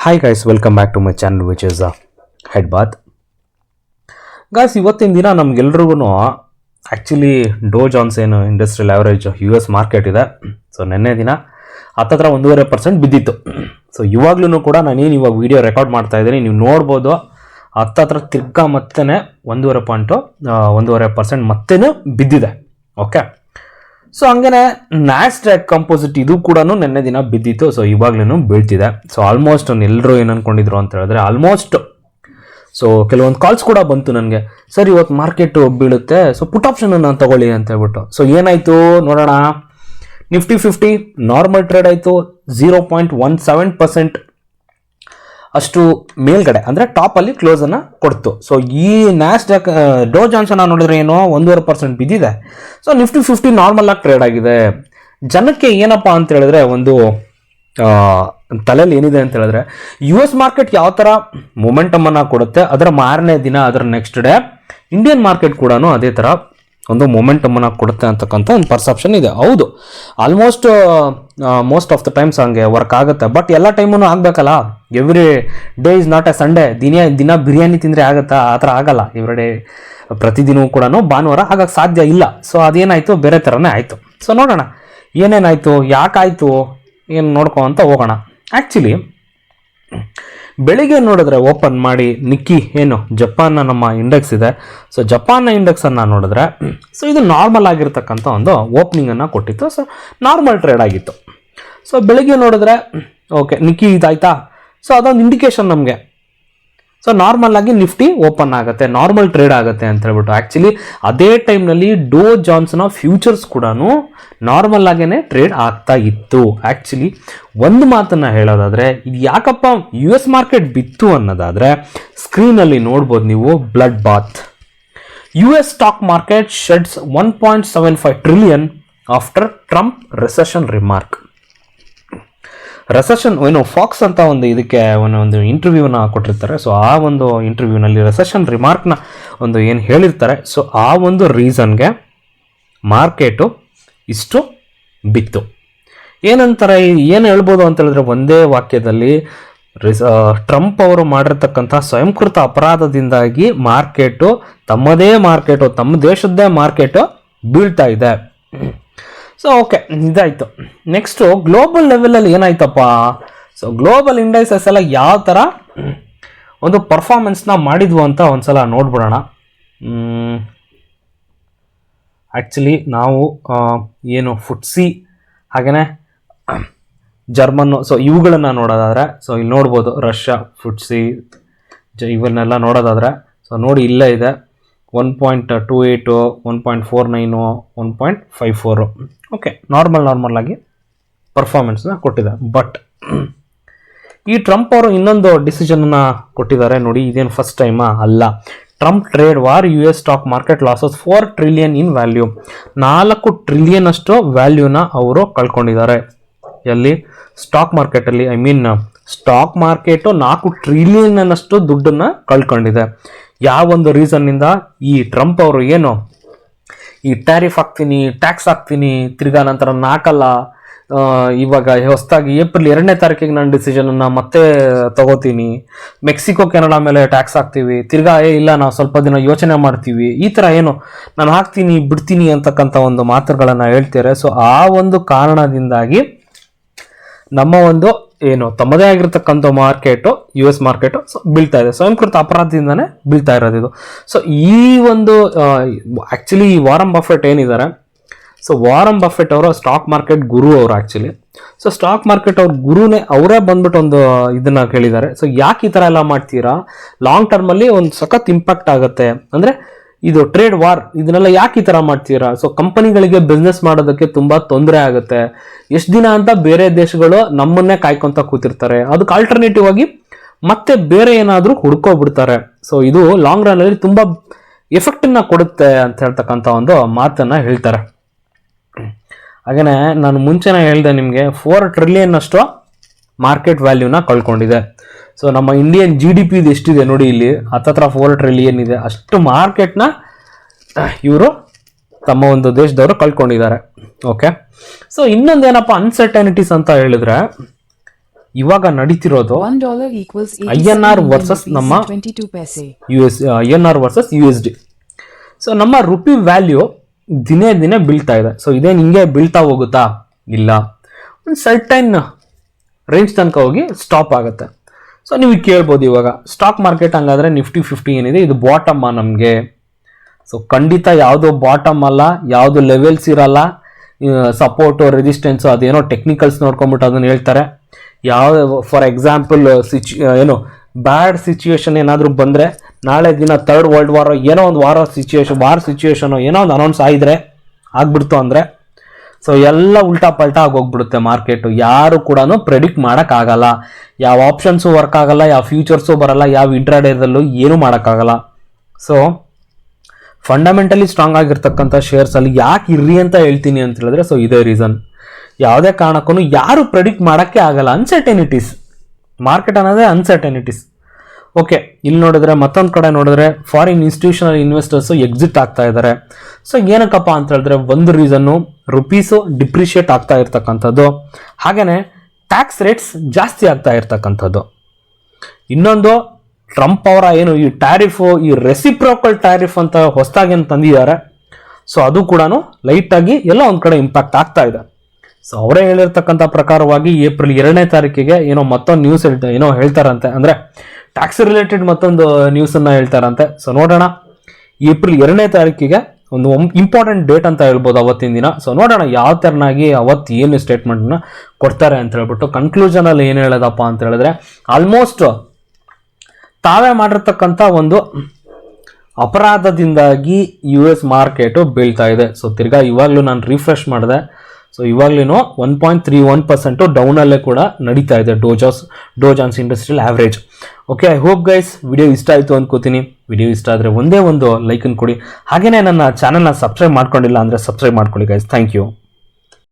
Hi guys, welcome back to my channel which is Head Bath. Guys, ಇವತ್ತಿನ ದಿನ ನಮಗೆಲ್ಲರಿಗೂ actually ಡೋ John's ಏನು industrial average US market ಇದೆ. So ನೆನ್ನೆ ದಿನ ಹತ್ತತ್ರ 1.5% ಬಿದ್ದಿತ್ತು. ಸೊ ಇವಾಗ್ಲೂ ಕೂಡ ನಾನೇನು ಇವಾಗ ವಿಡಿಯೋ ರೆಕಾರ್ಡ್ ಮಾಡ್ತಾ ಇದ್ದೀನಿ, ನೀವು ನೋಡ್ಬೋದು ಹತ್ತತ್ರ ತಿರ್ಗಾ ಮತ್ತೆ 1.5% ಮತ್ತೆ ಬಿದ್ದಿದೆ. ಓಕೆ, ಸೊ ಹಂಗೇನೆ ನ್ಯಾಸ್ಡ್ಯಾಕ್ ಕಂಪೋಸಿಟ್ ಇದು ಕೂಡ ನೆನ್ನೆ ದಿನ ಬಿದ್ದಿತ್ತು. ಸೊ ಇವಾಗ್ಲೂ ಬೀಳ್ತಿದೆ. ಸೊ ಆಲ್ಮೋಸ್ಟ್ ಎಲ್ಲರೂ ಏನು ಅನ್ಕೊಂಡಿದ್ರು ಅಂತ ಹೇಳಿದ್ರೆ ಆಲ್ಮೋಸ್ಟ್ ಸೊ ಕೆಲವೊಂದು ಕಾಲ್ಸ್ ಕೂಡ ಬಂತು ನನಗೆ, ಸರ್ ಇವತ್ತು ಮಾರ್ಕೆಟು ಬೀಳುತ್ತೆ, ಸೊ ಪುಟ್ ಆಪ್ಷನ್ ನಾನು ತಗೊಳ್ಳಿ ಅಂತ ಹೇಳ್ಬಿಟ್ಟು. ಸೊ ಏನಾಯಿತು ನೋಡೋಣ. ನಿಫ್ಟಿ 50 ನಾರ್ಮಲ್ ಟ್ರೇಡ್ ಆಯಿತು, 0.17% ಅಷ್ಟು ಮೇಲ್ಗಡೆ ಅಂದರೆ ಟಾಪಲ್ಲಿ ಕ್ಲೋಸನ್ನು ಕೊಡ್ತು. ಸೊ ಈ ನ್ಯಾಸ್ಡ್ಯಾಕ್ ಡೋ ಜಾನ್ಸನ್ನ ನೋಡಿದ್ರೆ ಏನೋ 1.5% ಬಿದ್ದಿದೆ. ಸೊ ನಿಫ್ಟಿ 50 ನಾರ್ಮಲ್ ಆಗಿ ಟ್ರೇಡ್ ಆಗಿದೆ. ಜನಕ್ಕೆ ಏನಪ್ಪ ಅಂತ ಹೇಳಿದ್ರೆ ಒಂದು ತಲೆಯಲ್ಲಿ ಏನಿದೆ ಅಂತ ಹೇಳಿದ್ರೆ US ಮಾರ್ಕೆಟ್ ಯಾವ ಥರ ಮೊಮೆಂಟಮನ್ನು ಕೊಡುತ್ತೆ, ಅದರ ಮಾರನೇ ದಿನ ಅದರ ನೆಕ್ಸ್ಟ್ ಡೇ ಇಂಡಿಯನ್ ಮಾರ್ಕೆಟ್ ಕೂಡ ಅದೇ ಥರ ಒಂದು ಮೊಮೆಂಟಮನ್ನು ಕೊಡುತ್ತೆ ಅಂತಕ್ಕಂಥ ಒಂದು ಪರ್ಸೆಪ್ಷನ್ ಇದೆ. ಹೌದು, almost most of the times ಹಂಗೆ ವರ್ಕ್ ಆಗುತ್ತೆ. ಬಟ್ ಎಲ್ಲ ಟೈಮೂ ಆಗಬೇಕಲ್ಲ. Every day is not a Sunday. ದಿನ ಬಿರಿಯಾನಿ ತಿಂದರೆ ಆಗುತ್ತಾ? ಆ ಥರ ಆಗಲ್ಲ. ಎವ್ರಿ ಡೇ ಪ್ರತಿದಿನವೂ ಕೂಡ ಭಾನುವಾರ ಆಗಕ್ಕೆ ಸಾಧ್ಯ ಇಲ್ಲ. ಸೊ ಅದೇನಾಯಿತು, ಬೇರೆ ಥರನೇ ಆಯಿತು. ಸೊ ನೋಡೋಣ ಏನೇನಾಯಿತು, ಯಾಕಾಯಿತು, ಏನು ನೋಡ್ಕೊ ಅಂತ ಹೋಗೋಣ. ಆ್ಯಕ್ಚುಲಿ ಬೆಳಿಗ್ಗೆ ನೋಡಿದ್ರೆ ಓಪನ್ ಮಾಡಿ ನಿಕ್ಕಿ ಏನು ಜಪಾನ್ನ ನಮ್ಮ ಇಂಡೆಕ್ಸ್ ಇದೆ. ಸೊ ಜಪಾನ್ನ ಇಂಡೆಕ್ಸನ್ನು ನೋಡಿದ್ರೆ ಸೊ ಇದು ನಾರ್ಮಲ್ ಆಗಿರ್ತಕ್ಕಂಥ ಒಂದು ಓಪನಿಂಗನ್ನು ಕೊಟ್ಟಿತ್ತು. ಸೊ ನಾರ್ಮಲ್ ಟ್ರೇಡ್ ಆಗಿತ್ತು. ಸೊ ಬೆಳಿಗ್ಗೆ ನೋಡಿದ್ರೆ ಓಕೆ ನಿಕ್ಕಿ ಇದಾಯ್ತಾ, ಸೊ ಅದೊಂದು ಇಂಡಿಕೇಶನ್ ನಮಗೆ. ಸೊ ನಾರ್ಮಲ್ ಆಗಿ ನಿಫ್ಟಿ ಓಪನ್ ಆಗುತ್ತೆ, ನಾರ್ಮಲ್ ಟ್ರೇಡ್ ಆಗುತ್ತೆ ಅಂತ ಹೇಳ್ಬಿಟ್ಟು. ಆ್ಯಕ್ಚುಲಿ ಅದೇ ಟೈಮ್ನಲ್ಲಿ ಡೋ ಜಾನ್ಸ್ನ ಫ್ಯೂಚರ್ಸ್ ಕೂಡ ನಾರ್ಮಲ್ ಆಗೇನೆ ಟ್ರೇಡ್ ಆಗ್ತಾ ಇತ್ತು. ಆ್ಯಕ್ಚುಲಿ ಒಂದು ಮಾತನ್ನು ಹೇಳೋದಾದರೆ ಇದು ಯಾಕಪ್ಪ US ಮಾರ್ಕೆಟ್ ಬಿತ್ತು ಅನ್ನೋದಾದರೆ ಸ್ಕ್ರೀನಲ್ಲಿ ನೋಡ್ಬೋದು ನೀವು. Blood bath. US stock market sheds 1.75 trillion after Trump recession remark. Recession ಏನು ಫಾಕ್ಸ್ ಅಂತ ಒಂದು ಇದಕ್ಕೆ ಒಂದು ಇಂಟರ್ವ್ಯೂನ ಕೊಟ್ಟಿರ್ತಾರೆ. ಸೊ ಆ ಒಂದು ಇಂಟರ್ವ್ಯೂನಲ್ಲಿ ರೆಸೆಷನ್ ರಿಮಾರ್ಕ್ನ ಒಂದು ಏನು ಹೇಳಿರ್ತಾರೆ, ಸೊ ಆ ಒಂದು ರೀಸನ್ಗೆ ಮಾರ್ಕೆಟು ಇಷ್ಟು ಬಿತ್ತು. ಏನಂತಾರೆ, ಏನು ಹೇಳ್ಬೋದು ಅಂತ ಹೇಳಿದ್ರೆ ಒಂದೇ ವಾಕ್ಯದಲ್ಲಿ ಟ್ರಂಪ್ ಅವರು ಮಾಡಿರ್ತಕ್ಕಂಥ ಸ್ವಯಂಕೃತ ಅಪರಾಧದಿಂದಾಗಿ ಮಾರ್ಕೆಟು ತಮ್ಮ ದೇಶದ್ದೇ ಮಾರ್ಕೆಟು ಬೀಳ್ತಾ ಇದೆ. ಸೊ ಓಕೆ, ಇದಾಯಿತು. ನೆಕ್ಸ್ಟು ಗ್ಲೋಬಲ್ ಲೆವೆಲಲ್ಲಿ ಏನಾಯ್ತಪ್ಪ. ಸೊ ಗ್ಲೋಬಲ್ ಇಂಡೈಸಸ್ ಎಲ್ಲ ಯಾವ ಥರ ಒಂದು ಪರ್ಫಾರ್ಮೆನ್ಸ್ನ ಮಾಡಿದ್ವು ಅಂತ ಒಂದ್ಸಲ ನೋಡ್ಬಿಡೋಣ. ಆ್ಯಕ್ಚುಲಿ ನಾವು ಏನು ಫುಟ್ಸಿ ಹಾಗೆಯೇ ಜರ್ಮನ್ನು, ಸೊ ಇವುಗಳನ್ನು ನೋಡೋದಾದರೆ ಸೊ ಇಲ್ಲಿ ನೋಡ್ಬೋದು ರಷ್ಯಾ ಫುಟ್ಸಿ ಇವನ್ನೆಲ್ಲ ನೋಡೋದಾದರೆ ಸೊ ನೋಡಿ ಇಲ್ಲೇ ಇದೆ 1.28, 1.49, 1.54. ಓಕೆ, ನಾರ್ಮಲ್ ಆಗಿ ಪರ್ಫಾರ್ಮೆನ್ಸ್ನ ಕೊಟ್ಟಿದೆ. ಬಟ್ ಈ ಟ್ರಂಪ್ ಅವರು ಇನ್ನೊಂದು ಡಿಸಿಷನ್ನ ಕೊಟ್ಟಿದ್ದಾರೆ ನೋಡಿ. ಇದೇನು ಫಸ್ಟ್ ಟೈಮಾ? ಅಲ್ಲ. Trump trade war US stock market losses 4 trillion in value. 4 trillion ಅಷ್ಟು ವ್ಯಾಲ್ಯೂನ ಅವರು ಕಳ್ಕೊಂಡಿದ್ದಾರೆ. ಎಲ್ಲಿ? ಸ್ಟಾಕ್ ಮಾರ್ಕೆಟಲ್ಲಿ. ಸ್ಟಾಕ್ ಮಾರ್ಕೆಟು 4 ಟ್ರಿಲಿಯನ್ ಅನ್ನಷ್ಟು ದುಡ್ಡನ್ನು ಕಳ್ಕೊಂಡಿದೆ. ಯಾವೊಂದು ರೀಸನ್ನಿಂದ ಈ ಟ್ರಂಪ್ ಅವರು ಏನು ಈ ಟ್ಯಾರಿಫ್ ಹಾಕ್ತೀನಿ, ಟ್ಯಾಕ್ಸ್ ಹಾಕ್ತೀನಿ, ತಿರ್ಗಾ ನಂತರ ನಾಕಲ್ಲ, ಇವಾಗ ಹೊಸದಾಗಿ ಏಪ್ರಿಲ್ 2ನೇ ತಾರೀಕಿಗೆ ನಾನು ಡಿಸಿಷನನ್ನು ಮತ್ತೆ ತಗೋತೀನಿ, ಮೆಕ್ಸಿಕೋ ಕೆನಡಾ ಮೇಲೆ ಟ್ಯಾಕ್ಸ್ ಹಾಕ್ತೀವಿ, ತಿರ್ಗಾ ಇಲ್ಲ ನಾವು ಸ್ವಲ್ಪ ದಿನ ಯೋಚನೆ ಮಾಡ್ತೀವಿ, ಈ ಥರ ಏನು ನಾನು ಹಾಕ್ತೀನಿ ಬಿಡ್ತೀನಿ ಅಂತಕ್ಕಂಥ ಒಂದು ಮಾತುಗಳನ್ನು ಹೇಳ್ತಾರೆ. ಸೊ ಆ ಒಂದು ಕಾರಣದಿಂದಾಗಿ ನಮ್ಮ ಒಂದು ಏನು ತಮ್ಮದೇ ಆಗಿರ್ತಕ್ಕಂಥ ಮಾರ್ಕೆಟು US ಮಾರ್ಕೆಟು ಸೊ ಬೀಳ್ತಾ ಇದೆ. ಸ್ವಯಂಕೃತ ಅಪರಾಧದಿಂದನೇ ಬೀಳ್ತಾ ಇರೋದು ಇದು. ಸೊ ಈ ಒಂದು ಆ್ಯಕ್ಚುಲಿ ಈ ವಾರನ್ ಬಫೆಟ್ ಏನಿದ್ದಾರೆ, ಸೊ ವಾರನ್ ಬಫೆಟ್ ಅವರು ಸ್ಟಾಕ್ ಮಾರ್ಕೆಟ್ ಗುರು ಅವರು ಆ್ಯಕ್ಚುಲಿ. ಸೊ ಸ್ಟಾಕ್ ಮಾರ್ಕೆಟ್ ಅವ್ರ ಗುರುನೇ ಅವರೇ ಬಂದ್ಬಿಟ್ಟು ಒಂದು ಇದನ್ನು ಕೇಳಿದ್ದಾರೆ. ಸೊ ಯಾಕೆ ಈ ಥರ ಎಲ್ಲ ಮಾಡ್ತೀರಾ, ಲಾಂಗ್ ಟರ್ಮಲ್ಲಿ ಒಂದು ಸಖತ್ ಇಂಪ್ಯಾಕ್ಟ್ ಆಗುತ್ತೆ, ಅಂದರೆ ಇದು ಟ್ರೇಡ್ ವಾರ್ ಇದನ್ನೆಲ್ಲ ಯಾಕೆ ಈ ಥರ ಮಾಡ್ತೀರಾ. ಸೊ ಕಂಪನಿಗಳಿಗೆ ಬಿಸ್ನೆಸ್ ಮಾಡೋದಕ್ಕೆ ತುಂಬ ತೊಂದರೆ ಆಗುತ್ತೆ. ಎಷ್ಟು ದಿನ ಅಂತ ಬೇರೆ ದೇಶಗಳು ನಮ್ಮನ್ನೇ ಕಾಯ್ಕೊಂತ ಕೂತಿರ್ತಾರೆ, ಅದಕ್ಕೆ ಆಲ್ಟರ್ನೇಟಿವ್ ಆಗಿ ಮತ್ತೆ ಬೇರೆ ಏನಾದರೂ ಹುಡ್ಕೋಬಿಡ್ತಾರೆ. ಸೊ ಇದು ಲಾಂಗ್ ರನ್ನಲ್ಲಿ ತುಂಬ ಎಫೆಕ್ಟನ್ನು ಕೊಡುತ್ತೆ ಅಂತ ಹೇಳ್ತಕ್ಕಂಥ ಒಂದು ಮಾತನ್ನು ಹೇಳ್ತಾರೆ. ಹಾಗೆಯೇ ನಾನು ಮುಂಚೆನೇ ಹೇಳಿದೆ ನಿಮಗೆ 4 ಟ್ರಿಲಿಯನ್ ಅಷ್ಟು ಮಾರ್ಕೆಟ್ ವ್ಯಾಲ್ಯೂನ ಕಳ್ಕೊಂಡಿದೆ. ಸೊ ನಮ್ಮ ಇಂಡಿಯನ್ GDP ಇದು ಎಷ್ಟಿದೆ ನೋಡಿ, ಇಲ್ಲಿ ಹತ್ತತ್ರ 4 ಟ್ರಿಲಿಯನ್ ಇದೆ. ಅಷ್ಟು ಮಾರ್ಕೆಟ್ನ ಇವರು ತಮ್ಮ ಒಂದು ದೇಶದವರು ಕಳ್ಕೊಂಡಿದ್ದಾರೆ. ಓಕೆ, ಸೊ ಇನ್ನೊಂದೇನಪ್ಪ ಅನ್ಸರ್ಟನಿಟೀಸ್ ಅಂತ ಹೇಳಿದ್ರೆ ಇವಾಗ ನಡೀತಿರೋದು $1 equals INR ವರ್ಸಸ್ ನಮ್ಮ 22 paise. INR versus USD. So ನಮ್ಮ ರುಪಿ ವ್ಯಾಲ್ಯೂ ದಿನೇ ದಿನೇ ಬೀಳ್ತಾ ಇದೆ. ಸೊ ಇದೇನು ಹಿಂಗೆ ಬೀಳ್ತಾ ಹೋಗುತ್ತಾ? ಇಲ್ಲ, ಒಂದು ಸರ್ಟೈನ್ ರೇಂಜ್ ತನಕ ಹೋಗಿ ಸ್ಟಾಪ್ ಆಗುತ್ತೆ. ಸೊ ನೀವು ಕೇಳ್ಬೋದು ಇವಾಗ ಸ್ಟಾಕ್ ಮಾರ್ಕೆಟ್ ಹಂಗಾದ್ರೆ Nifty 50 ಏನಿದೆ ಇದು ಬಾಟಮ್ ನಮಗೆ. ಸೊ ಖಂಡಿತ ಯಾವುದೋ ಬಾಟಮ್ ಅಲ್ಲ, ಯಾವುದು ಲೆವೆಲ್ಸ್ ಇರಲ್ಲ, ಸಪೋರ್ಟು ರೆಸಿಸ್ಟೆನ್ಸು ಅದೇನೋ ಟೆಕ್ನಿಕಲ್ಸ್ ನೋಡ್ಕೊಂಬಿಟ್ಟು ಅದನ್ನು ಹೇಳ್ತಾರೆ. ಯಾವ ಫಾರ್ ಎಕ್ಸಾಂಪಲ್ ಏನು ಬ್ಯಾಡ್ ಸಿಚುವೇಶನ್ ಏನಾದರೂ ಬಂದರೆ, ನಾಳೆ ದಿನ ಥರ್ಡ್ ವರ್ಲ್ಡ್ ವಾರ್ ಏನೋ ಒಂದು ವಾರ್ ಸಿಚುವೇಶನು ಏನೋ ಒಂದು ಅನೌನ್ಸ್ ಆಗ್ಬಿಡ್ತು ಅಂದರೆ ಸೊ ಎಲ್ಲ ಉಲ್ಟಾ ಪಲ್ಟಾ ಆಗೋಗ್ಬಿಡುತ್ತೆ ಮಾರ್ಕೆಟು. ಯಾರು ಕೂಡ ಪ್ರೆಡಿಕ್ಟ್ ಮಾಡೋಕ್ಕಾಗಲ್ಲ. ಯಾವ ಆಪ್ಷನ್ಸು ವರ್ಕ್ ಆಗಲ್ಲ, ಯಾವ ಫ್ಯೂಚರ್ಸು ಬರಲ್ಲ, ಯಾವ ಇಂಟ್ರಾಡೇದಲ್ಲೂ ಏನೂ ಮಾಡೋಕ್ಕಾಗಲ್ಲ. ಸೊ ಫಂಡಮೆಂಟಲಿ ಸ್ಟ್ರಾಂಗ್ ಆಗಿರ್ತಕ್ಕಂಥ ಶೇರ್ಸಲ್ಲಿ ಯಾಕೆ ಇರ್ರಿ ಅಂತ ಹೇಳ್ತೀನಿ ಅಂತ ಹೇಳಿದ್ರೆ, ಸೊ ಇದೇ ರೀಸನ್. ಯಾವುದೇ ಕಾರಣಕ್ಕೂ ಯಾರು ಪ್ರೆಡಿಕ್ಟ್ ಮಾಡೋಕ್ಕೆ ಆಗಲ್ಲ. ಅನ್ಸರ್ಟೆನಿಟೀಸ್, ಮಾರ್ಕೆಟ್ ಅನ್ನೋದೇ ಅನ್ಸರ್ಟೆನಿಟೀಸ್. ಓಕೆ, ಇಲ್ಲಿ ನೋಡಿದ್ರೆ ಮತ್ತೊಂದು ಕಡೆ ನೋಡಿದ್ರೆ ಫಾರಿನ್ ಇನ್ಸ್ಟಿಟ್ಯೂಷನಲ್ ಇನ್ವೆಸ್ಟರ್ಸು ಎಕ್ಸಿಟ್ ಆಗ್ತಾ ಇದ್ದಾರೆ. ಸೊ ಏನಕ್ಕಪ್ಪ ಅಂತ ಹೇಳಿದ್ರೆ ಒಂದು ರೀಸನ್ನು ರುಪೀಸು ಡಿಪ್ರಿಷಿಯೇಟ್ ಆಗ್ತಾ ಇರ್ತಕ್ಕಂಥದ್ದು, ಹಾಗೆಯೇ ಟ್ಯಾಕ್ಸ್ ರೇಟ್ಸ್ ಜಾಸ್ತಿ ಆಗ್ತಾ ಇರ್ತಕ್ಕಂಥದ್ದು. ಇನ್ನೊಂದು ಟ್ರಂಪ್ ಅವರ ಏನು ಈ ಟ್ಯಾರಿಫು, ಈ ರೆಸಿಪ್ರೋಕಲ್ ಟ್ಯಾರಿಫ್ ಅಂತ ಹೊಸದಾಗಿ ಏನು ತಂದಿದ್ದಾರೆ, ಸೊ ಅದು ಕೂಡ ಲೈಟಾಗಿ ಎಲ್ಲ ಒಂದು ಕಡೆ ಇಂಪ್ಯಾಕ್ಟ್ ಆಗ್ತಾ ಇದೆ. ಸೊ ಅವರೇ ಹೇಳಿರ್ತಕ್ಕಂಥ ಪ್ರಕಾರವಾಗಿ ಏಪ್ರಿಲ್ 2ನೇ ತಾರೀಕಿಗೆ ಏನೋ ಮತ್ತೊಂದು ನ್ಯೂಸ್ ಏನೋ ಹೇಳ್ತಾರಂತೆ, ಅಂದರೆ ಟ್ಯಾಕ್ಸ್ ರಿಲೇಟೆಡ್ ಮತ್ತೊಂದು ನ್ಯೂಸನ್ನು ಹೇಳ್ತಾರಂತೆ. ಸೊ ನೋಡೋಣ, ಏಪ್ರಿಲ್ 2ನೇ ತಾರೀಕಿಗೆ ಒಂದು ಇಂಪಾರ್ಟೆಂಟ್ ಡೇಟ್ ಅಂತ ಹೇಳ್ಬೋದು ಅವತ್ತಿನ ದಿನ. ಸೊ ನೋಡೋಣ ಯಾವ ಥರನಾಗಿ ಅವತ್ತು ಏನು ಸ್ಟೇಟ್ಮೆಂಟ್ನ ಕೊಡ್ತಾರೆ ಅಂತ ಹೇಳ್ಬಿಟ್ಟು. ಕನ್ಕ್ಲೂಷನಲ್ಲಿ ಏನು ಹೇಳೋದಪ್ಪ ಅಂತ ಹೇಳಿದ್ರೆ, ಆಲ್ಮೋಸ್ಟ್ ತಾವೇ ಮಾಡಿರ್ತಕ್ಕಂಥ ಒಂದು ಅಪರಾಧದಿಂದಾಗಿ US ಮಾರ್ಕೆಟು ಬೀಳ್ತಾ ಇದೆ. ಸೊ ತಿರ್ಗಾ ಇವಾಗಲೂ ನಾನು ರಿಫ್ರೆಶ್ ಮಾಡಿದೆ. ಸೊ ಇವಾಗಲೂ 1.31% ಡೌನಲ್ಲೇ ಕೂಡ ನಡೀತಾ ಇದೆ Dow Jones industrial average. Okay, I hope guys video ಇಷ್ಟ ಆಯಿತು ಅಂದ್ಕೋತೀನಿ. ವಿಡಿಯೋ ಇಷ್ಟ ಆದರೆ ಒಂದೇ ಒಂದು ಲೈಕನ್ನು ಕೊಡಿ. ಹಾಗೆಯೇ ನನ್ನ ಚಾನಲ್ನ ಸಬ್ಸ್ಕ್ರೈಬ್ ಮಾಡ್ಕೊಂಡಿಲ್ಲ ಅಂದರೆ ಸಬ್ಸ್ಕ್ರೈಬ್ ಮಾಡ್ಕೊಳ್ಳಿ ಗೈಸ್. Thank you.